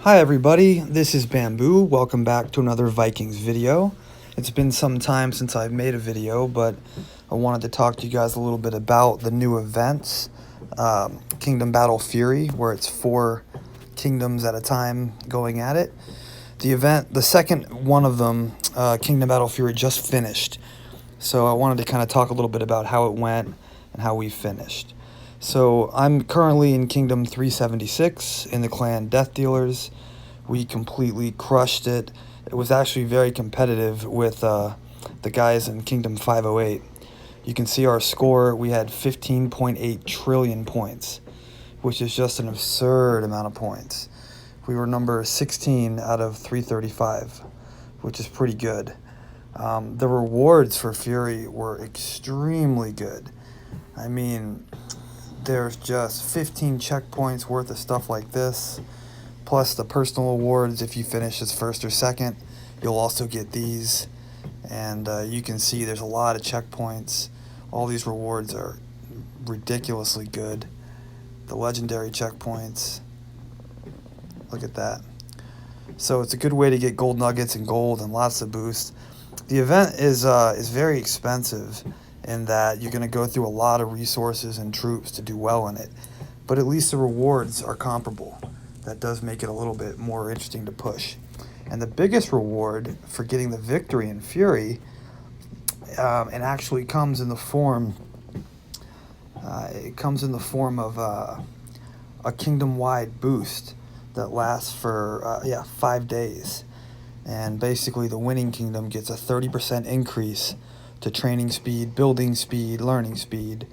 Hi everybody, this is Bamboo. Welcome back to another Vikings video. It's been some time since I've made a video, but I wanted to talk to you guys a little bit about the new events. Kingdom Battle Fury, where it's 4 kingdoms at a time going at it. The second one of them, Kingdom Battle Fury, just finished. So I wanted to kind of talk a little bit about how it went and how we finished. So I'm currently in Kingdom 376 in the clan Death Dealers. We completely crushed it. It was actually very competitive with the guys in Kingdom 508. You can see our score. We had 15.8 trillion points, which is just an absurd amount of points. We were number 16 out of 335, which is pretty good. The rewards for Fury were extremely good. I mean, there's just 15 checkpoints worth of stuff like this, plus the personal awards. If you finish as first or second, you'll also get these. And you can see there's a lot of checkpoints. All these rewards are ridiculously good. The legendary checkpoints, look at that. So it's a good way to get gold nuggets and gold and lots of boosts. The event is very expensive in that you're going to go through a lot of resources and troops to do well in it. But at least the rewards are comparable. That does make it a little bit more interesting to push. And the biggest reward for getting the victory in Fury, it actually comes in the form of a kingdom-wide boost that lasts for 5 days. And basically the winning kingdom gets a 30% increase to training speed, building speed, learning speed.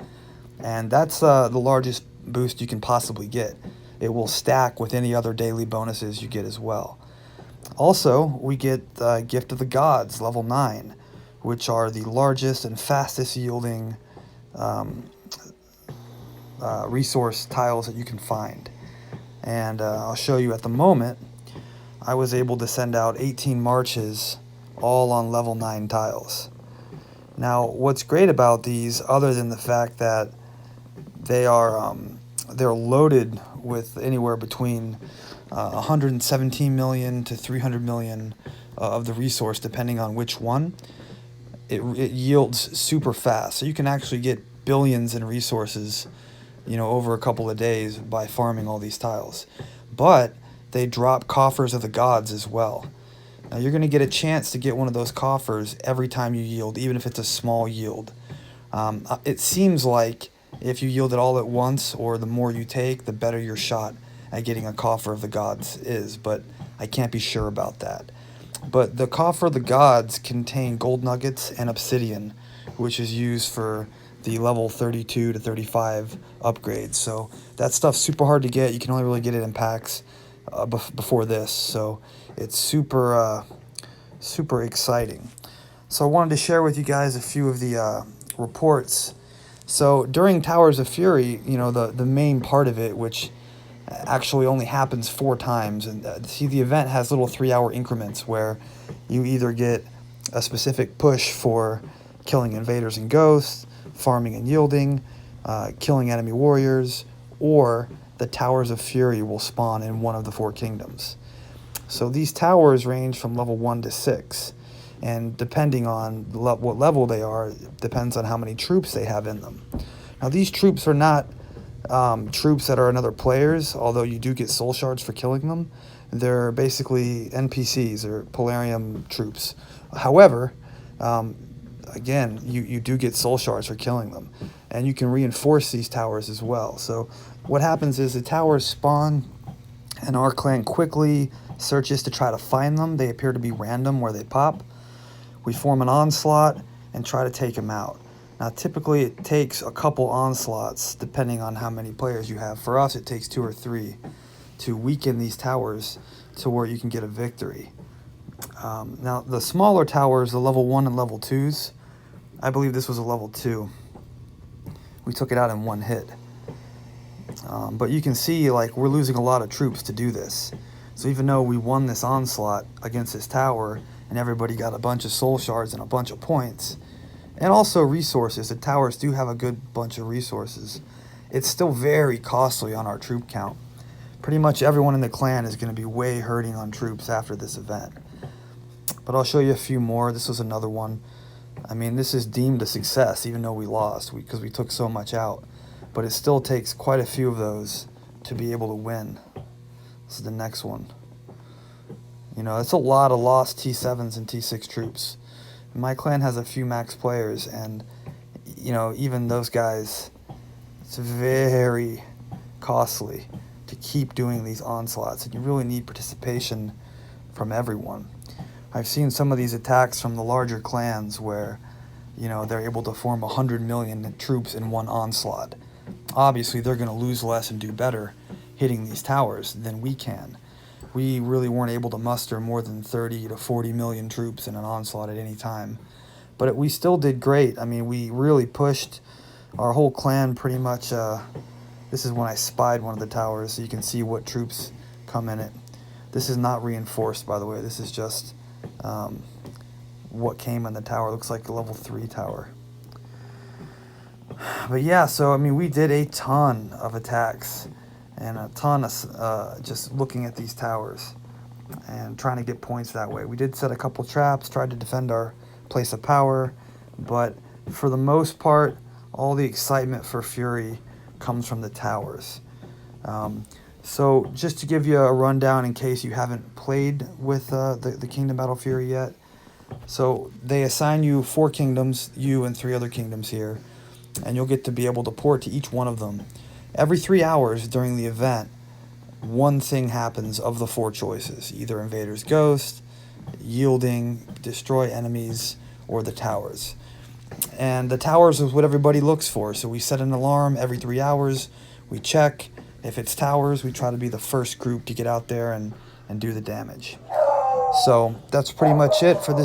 And that's the largest boost you can possibly get. It will stack with any other daily bonuses you get as well. Also, we get Gift of the Gods, level 9, which are the largest and fastest yielding resource tiles that you can find. And I'll show you at the moment, I was able to send out 18 marches all on level 9 tiles. Now, what's great about these, other than the fact that they are they're loaded with anywhere between 117 million to 300 million of the resource, depending on which one, it yields super fast. So you can actually get billions in resources, over a couple of days by farming all these tiles. But they drop coffers of the gods as well. Now you're going to get a chance to get one of those coffers every time you yield, even if it's a small yield. It seems like if you yield it all at once, or the more you take, the better your shot at getting a coffer of the gods is, but I can't be sure about that. But the coffer of the gods contain gold nuggets and obsidian, which is used for the level 32 to 35 upgrades. So that stuff's super hard to get. You can only really get it in packs before this, so it's super exciting. So I wanted to share with you guys a few of the reports. So during Towers of Fury, the main part of it, which actually only happens 4 times, and see, the event has little 3-hour increments where you either get a specific push for killing invaders and ghosts, farming and yielding, killing enemy warriors, or the Towers of Fury will spawn in one of the 4 kingdoms. So these towers range from level 1 to 6, and depending on what level they are, depends on how many troops they have in them. Now these troops are not troops that are another players, although you do get soul shards for killing them. They're basically NPCs, or Polarium troops. However, again, you do get soul shards for killing them, and you can reinforce these towers as well. So what happens is the towers spawn, and our clan quickly searches to try to find them. They appear to be random where they pop. We form an onslaught and try to take them out. Now typically it takes a couple onslaughts depending on how many players you have. For us, it takes 2 or 3 to weaken these towers to where you can get a victory. Now the smaller towers, the level 1 and level 2s, I believe this was a level 2. We took it out in 1 hit. But you can see, like, we're losing a lot of troops to do this. So even though we won this onslaught against this tower, and everybody got a bunch of soul shards and a bunch of points, and also resources, the towers do have a good bunch of resources, it's still very costly on our troop count. pretty much everyone in the clan is going to be way hurting on troops after this event. But I'll show you a few more. This was another one. I mean, this is deemed a success, even though we lost, because we took so much out. But it still takes quite a few of those to be able to win. This is the next one. You know, it's a lot of lost T7s and T6 troops. My clan has a few max players, and, you know, even those guys, it's very costly to keep doing these onslaughts, and you really need participation from everyone. I've seen some of these attacks from the larger clans where, you know, they're able to form 100 million troops in one onslaught. Obviously, they're going to lose less and do better hitting these towers than we can. We really weren't able to muster more than 30 to 40 million troops in an onslaught at any time. But we still did great. I mean, we really pushed our whole clan pretty much. This is when I spied one of the towers, so you can see what troops come in it. This is not reinforced, by the way. This is just what came in the tower. It looks like a level 3 tower. But yeah, so I mean, we did a ton of attacks and a ton of just looking at these towers and trying to get points that way. We did set a couple traps, tried to defend our place of power, but for the most part, all the excitement for Fury comes from the towers. So just to give you a rundown in case you haven't played with the Kingdom Battle Fury yet. So they assign you 4 kingdoms, you and 3 other kingdoms here, and you'll get to be able to port to each one of them. Every 3 hours during the event, one thing happens of the 4 choices, either Invader's Ghost, Yielding, Destroy Enemies, or the Towers. And the Towers is what everybody looks for, so we set an alarm every 3 hours, we check. If it's Towers, we try to be the first group to get out there and do the damage. So that's pretty much it for this